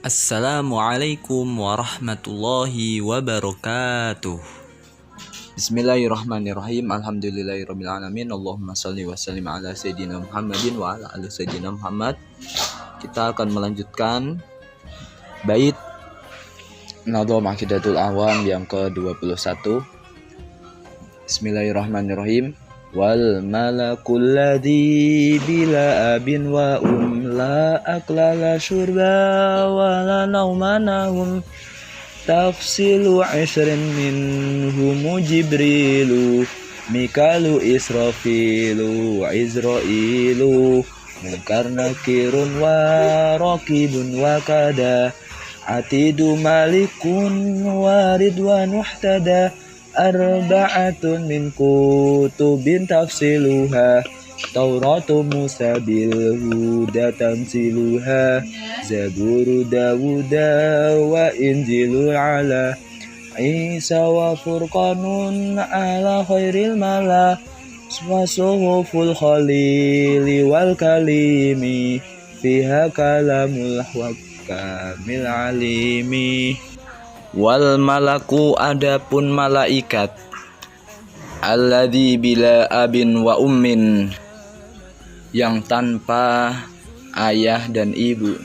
Assalamualaikum warahmatullahi wabarakatuh. Bismillahirrahmanirrahim. Alhamdulillahirabbil alamin. Allahumma shalli wa sallim ala sayyidina Muhammadin wa ala ali sayyidina Muhammad. Kita akan melanjutkan bait Nadham Aqidatul Awam yang ke-21. Bismillahirrahmanirrahim. Wal malakul ladzi bila abin wa la akla la syurba wa la nauma nahum tafsilu ishrin minhum Jibrilu Mikalu Israfilu Izrailu Munkar nakirun wa raqibun wa kada Atidu malikun wa ridwan uhtada Arba'atun min kutubin tafsiluha Tauratu Musa bil huda tanziluha Zaburu Dawuda wa Injilu ala Isa wa Furqanun ala khairil mala Wa suhuful khalili wal kalimi Fiha kalamul wakamil alimi. Wal malaku adapun malaikat alladzi bila abin wa ummin yang tanpa ayah dan ibu.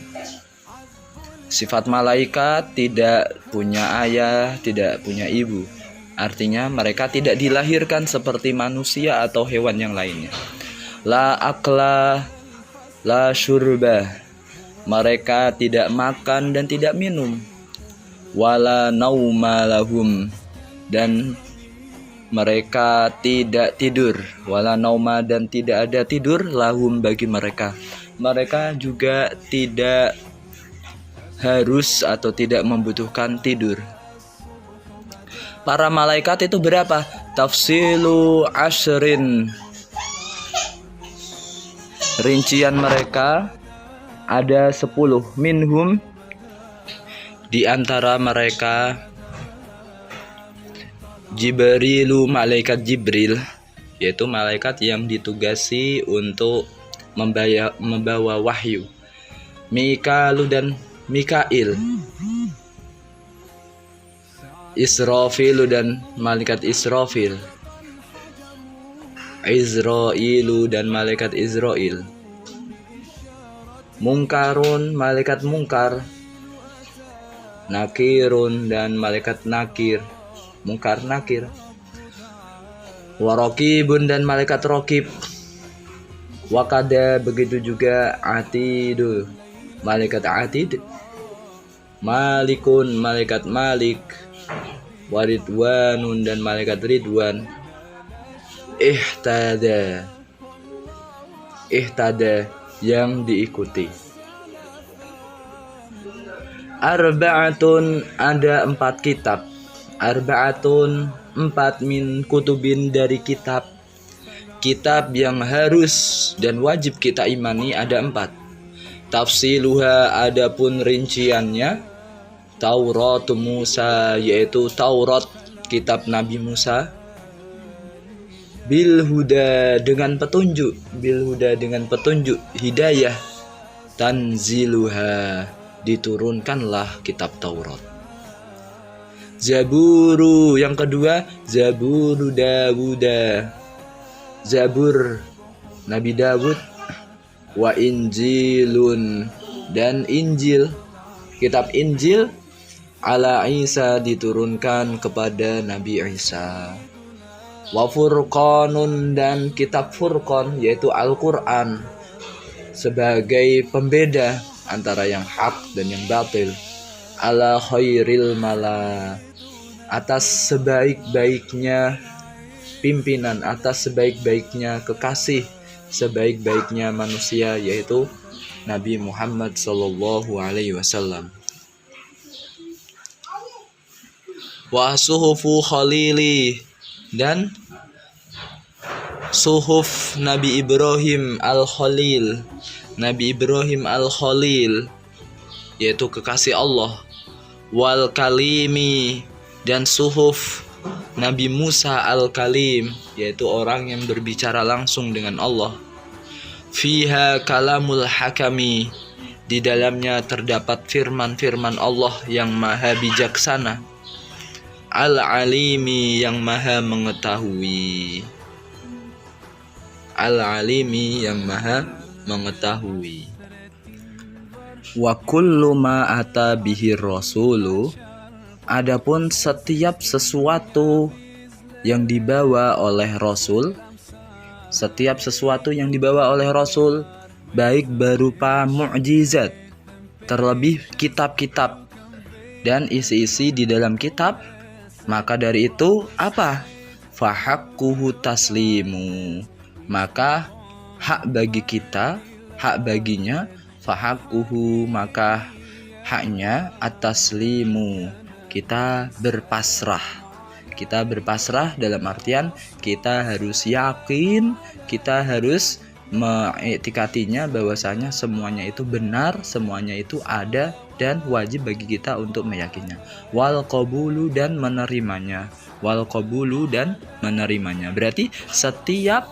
Sifat malaikat tidak punya ayah, tidak punya ibu. Artinya mereka tidak dilahirkan seperti manusia atau hewan yang lainnya. La akla la syurba. Mereka tidak makan dan tidak minum. Wala nauma lahum, dan mereka tidak tidur. Wala nauma, dan tidak ada tidur lahum bagi mereka. Mereka juga tidak harus atau tidak membutuhkan tidur. Para malaikat itu berapa? Tafsilu ashrin. Rincian mereka ada 10. Minhum, di antara mereka Jibrilu, malaikat Jibril, yaitu malaikat yang ditugasi untuk membawa wahyu. Mikalu dan Mikail. Israfilu dan malaikat Israfil. Izrailu dan malaikat Izrail. Munkarun, malaikat Munkar. Nakirun dan malaikat Nakir, Munkar Nakir. Waraqibun dan malaikat Raqib. Wakada, begitu juga Atidu, malaikat Atid. Malikun, malaikat Malik. Waridwanun dan malaikat Ridwan. Ihtada, yang diikuti. Arba'atun, ada 4 kitab. Arba'atun, 4 min kutubin, dari kitab. Kitab yang harus dan wajib kita imani ada 4. Tafsiluha, adapun rinciannya. Taurat Musa, yaitu Taurat, kitab Nabi Musa. Bil huda, dengan petunjuk. Bil huda, dengan petunjuk, hidayah. Tanziluha, diturunkanlah kitab Taurat. Zaburu, yang kedua, Zaburu Dawuda, Zabur Nabi Dawud. Wa Injilun, dan Injil, kitab Injil. Ala Isa, diturunkan kepada Nabi Isa. Wa Furqanun, dan kitab Furqan, yaitu Al-Quran, sebagai pembeda antara yang hak dan yang batil. Ala khairil mala, atas sebaik-baiknya pimpinan, atas sebaik-baiknya kekasih, sebaik-baiknya manusia, yaitu Nabi Muhammad sallallahu alaihi wasallam. Wa suhufu khalili, dan suhuf Nabi Ibrahim al-Khalil. Nabi Ibrahim al-Khalil, yaitu kekasih Allah. Wal kalimi, dan suhuf Nabi Musa al-Kalim, yaitu orang yang berbicara langsung dengan Allah. Fiha kalamul hakami, Di dalamnya terdapat firman-firman Allah yang maha bijaksana, Al-Alimi yang maha mengetahui. Al-Alimi yang maha mengetahui. Wa kullu ma ata bihi rasulu, adapun setiap sesuatu yang dibawa oleh Rasul, setiap sesuatu yang dibawa oleh Rasul, baik berupa mukjizat, terlebih kitab-kitab dan isi-isi di dalam kitab, maka dari itu apa? Fahaqquhu taslimu, maka hak bagi kita, hak baginya, fahaqquhu, maka haknya ataslimu, kita berpasrah. Kita berpasrah dalam artian kita harus yakin, kita harus mengiktikatinya bahwasanya semuanya itu benar, semuanya itu ada dan wajib bagi kita untuk meyakininya. Wal qabulu, dan menerimanya. Wal qabulu, dan menerimanya. Berarti setiap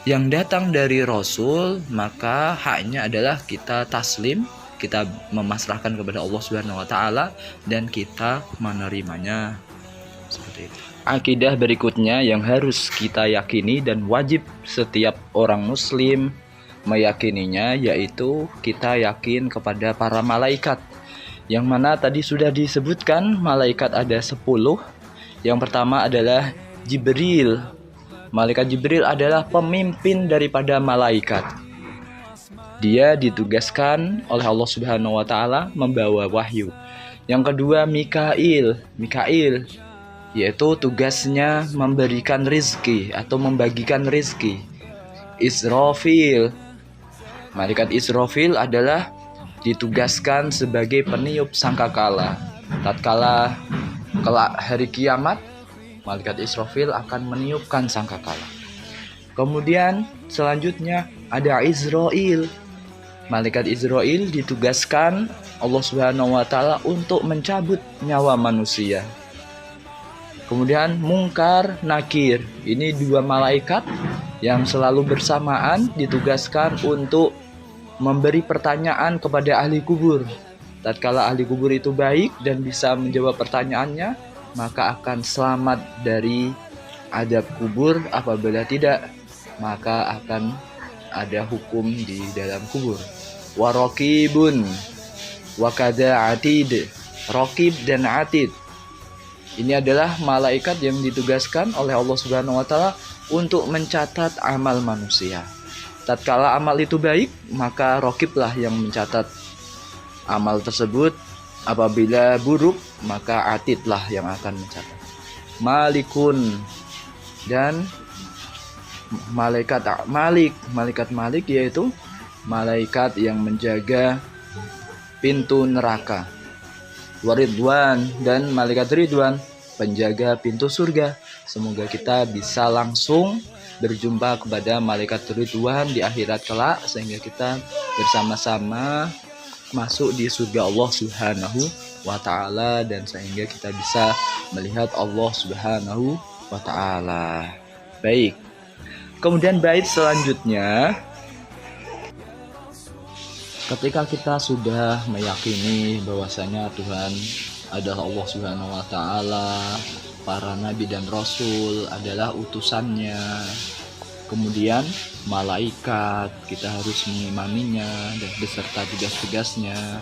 yang datang dari Rasul, maka haknya adalah kita taslim, kita memasrahkan kepada Allah Subhanahu wa taala dan kita menerimanya. Seperti itu. Akidah berikutnya yang harus kita yakini dan wajib setiap orang muslim meyakininya, yaitu kita yakin kepada para malaikat. Yang mana tadi sudah disebutkan malaikat ada 10. Yang pertama adalah Jibril. Malaikat Jibril adalah pemimpin daripada malaikat. Dia ditugaskan oleh Allah Subhanahu wa taala membawa wahyu. Yang kedua Mikail, yaitu tugasnya memberikan rizki atau membagikan rizki. Israfil, malaikat Israfil adalah ditugaskan sebagai peniup sangkakala. Tatkala kelak hari kiamat, malaikat Israfil akan meniupkan sangkakala. Kemudian selanjutnya ada Israil. Malaikat Israil ditugaskan Allah Subhanahu wa taala untuk mencabut nyawa manusia. Kemudian Munkar, Nakir, ini 2 malaikat yang selalu bersamaan ditugaskan untuk memberi pertanyaan kepada ahli kubur. Tatkala ahli kubur itu baik dan bisa menjawab pertanyaannya, maka akan selamat dari azab kubur. Apabila tidak, maka akan ada hukum di dalam kubur. Warokibun, wakada atid, rokib dan atid. Ini adalah malaikat yang ditugaskan oleh Allah Subhanahu wa taala untuk mencatat amal manusia. Tatkala amal itu baik, maka rokiblah yang mencatat amal tersebut. Apabila buruk, maka atidlah yang akan mencatat. Malikun, dan malaikat Malik yaitu malaikat yang menjaga pintu neraka. Waridwan, dan malaikat Ridwan, penjaga pintu surga. Semoga kita bisa langsung berjumpa kepada malaikat Ridwan di akhirat kelak, sehingga kita bersama-sama masuk di surga Allah Subhanahu wa taala, dan sehingga kita bisa melihat Allah Subhanahu wa taala. Baik. Kemudian bait selanjutnya, ketika kita sudah meyakini bahwasanya Tuhan adalah Allah Subhanahu wa taala, para nabi dan rasul adalah utusannya, kemudian malaikat kita harus mengimaninya dan beserta tugas-tugasnya.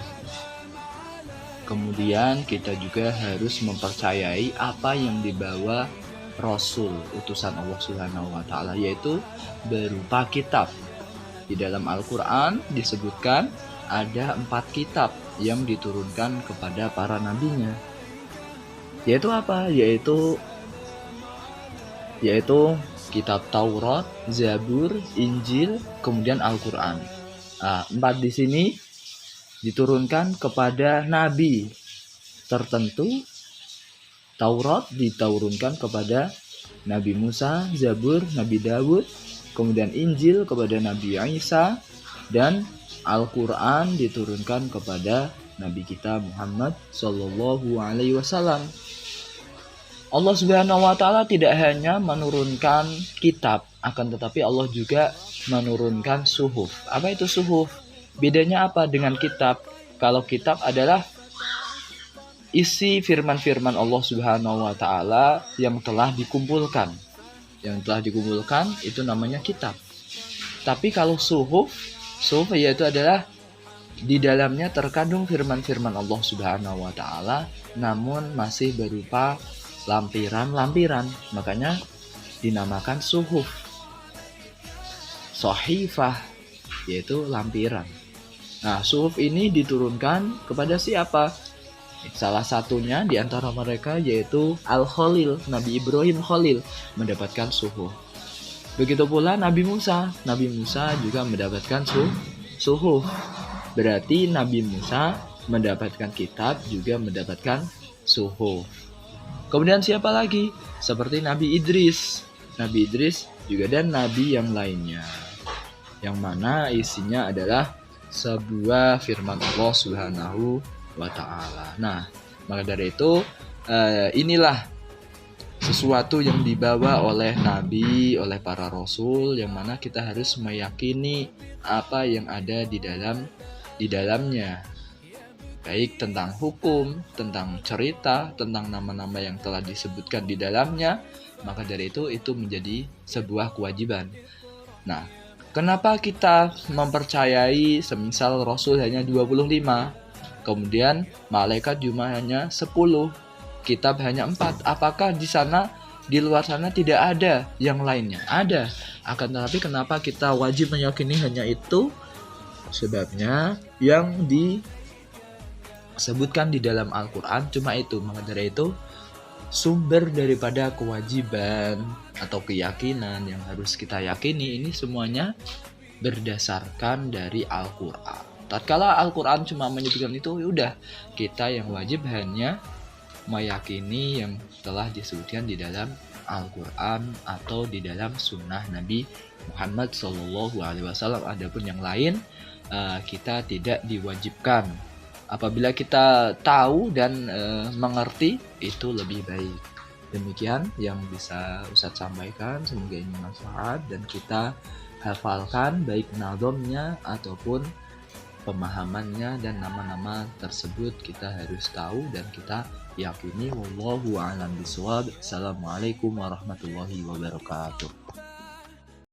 Kemudian kita juga harus mempercayai apa yang dibawa rasul, utusan Allah Subhanahu wa taala, yaitu berupa kitab. Di dalam Al-Quran disebutkan ada 4 kitab yang diturunkan kepada para nabinya. Yaitu apa? Yaitu kitab Taurat, Zabur, Injil, kemudian Al-Quran. 4 di sini diturunkan kepada nabi tertentu. Taurat diturunkan kepada Nabi Musa, Zabur, Nabi Dawud, kemudian Injil kepada Nabi Isa, dan Al-Quran diturunkan kepada Nabi kita Muhammad Sallallahu Alaihi Wasallam. Allah Subhanahu Wa Taala tidak hanya menurunkan kitab, akan tetapi Allah juga menurunkan suhuf. Apa itu suhuf? Bedanya apa dengan kitab? Kalau kitab adalah isi firman-firman Allah Subhanahu wa taala yang telah dikumpulkan. Yang telah dikumpulkan itu namanya kitab. Tapi kalau suhuf yaitu adalah di dalamnya terkandung firman-firman Allah Subhanahu wa taala namun masih berupa lampiran-lampiran. Makanya dinamakan suhuf. Sohifah yaitu lampiran. Nah, suhuf ini diturunkan kepada siapa? Salah satunya di antara mereka yaitu Al-Khalil, Nabi Ibrahim Khalil mendapatkan suhuf. Begitu pula Nabi Musa juga mendapatkan suhuf. Berarti Nabi Musa mendapatkan kitab juga mendapatkan suhuf. Kemudian siapa lagi? Seperti Nabi Idris juga dan nabi yang lainnya. Yang mana isinya adalah sebuah firman Allah Subhanahu wa ta'ala. Nah, maka dari itu inilah sesuatu yang dibawa oleh nabi, oleh para rasul, yang mana kita harus meyakini apa yang ada di dalamnya, baik tentang hukum, tentang cerita, tentang nama-nama yang telah disebutkan di dalamnya. Maka dari itu menjadi sebuah kewajiban. Nah, kenapa kita mempercayai semisal Rasul hanya 25, kemudian malaikat jumlahnya 10, kitab hanya 4? Apakah di luar sana tidak ada yang lainnya? Ada. Akan tetapi kenapa kita wajib meyakini hanya itu? Sebabnya yang disebutkan di dalam Al-Quran cuma itu. Maka dari itu sumber daripada kewajiban atau keyakinan yang harus kita yakini ini semuanya berdasarkan dari Al-Quran. Tatkala Al-Quran cuma menyebutkan itu, udah kita yang wajib hanya meyakini yang telah disebutkan di dalam Al-Quran atau di dalam sunnah Nabi Muhammad SAW. Adapun yang lain kita tidak diwajibkan. Apabila kita tahu dan mengerti, itu lebih baik. Demikian yang bisa Ustadz sampaikan. Semoga ini manfaat dan kita hafalkan baik nadhamnya ataupun pemahamannya, dan nama-nama tersebut kita harus tahu dan kita yakini. Wallahu a'lam bishawab. Assalamualaikum warahmatullahi wabarakatuh.